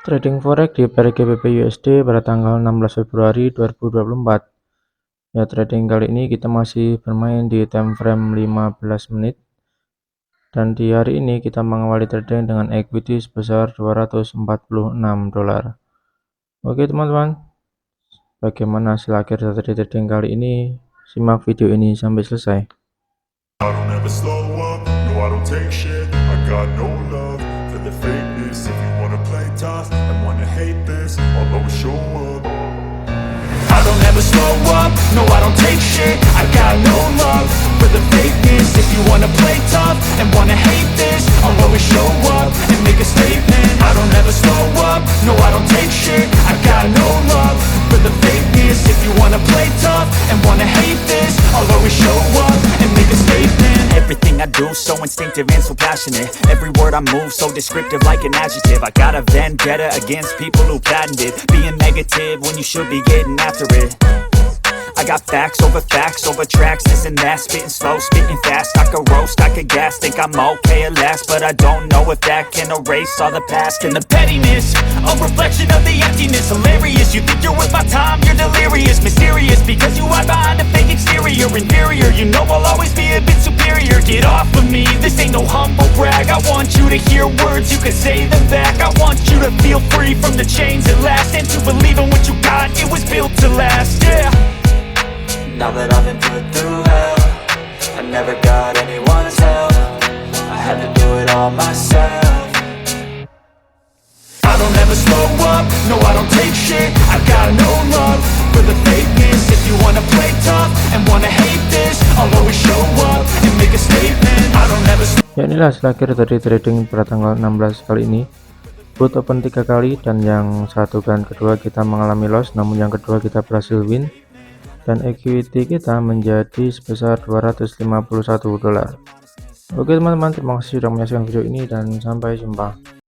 Trading forex di pair GBP USD pada tanggal 16 Februari 2024. Ya, trading kali ini kita masih bermain di time frame 15 menit. Dan di hari ini kita mengawali trading dengan equity sebesar 246 dolar. Oke teman-teman, bagaimana hasil akhir dari trading kali ini? Simak video ini sampai selesai. I don't ever slow up, no I don't take shit. I got no love for the fakeness. If you wanna play tough and wanna hate this, I'll always show up and make a statement. I don't ever slow up, no I don't take shit. I got no love for the fakeness. If you wanna play tough and wanna hate this, I'll always show up and make a statement. Everything I do so instinctive and so passionate. Every word I move so descriptive like an adjective. I got a vendetta against people who patented being negative when you should be getting after it. I got facts over tracks, this and that, spitting slow, spitting fast. I could roast, I could gas, think I'm okay at last, but I don't know if that can erase all the past. And the pettiness, a reflection of the emptiness. Hilarious, you think you're worth my time, you're delirious. Mysterious, because you hide behind a fake exterior. Inferior, you know I'll always be a bit superior. Get off of me, this ain't no humble brag. I want you to hear words, you can say them back. I want you to feel free from the chains at last, and to believe in what you got, it was built to last, yeah. Now that I've been put through hell, I never got anyone's help. I had to do it all myself. I don't ever slow up, no I don't take shit. I got no love for the fakeness. If you wanna play tough and wanna hate this, I'll always show up and make a statement. I don't ever slow. Ya, inilah hasil akhir dari trading pada tanggal 16 kali ini. Put open 3 kali, dan yang satu dan kedua kita mengalami loss, namun yang kedua kita berhasil win. Dan equity kita menjadi sebesar 251 dolar. Oke teman-teman, terima kasih sudah menyaksikan video ini dan sampai jumpa.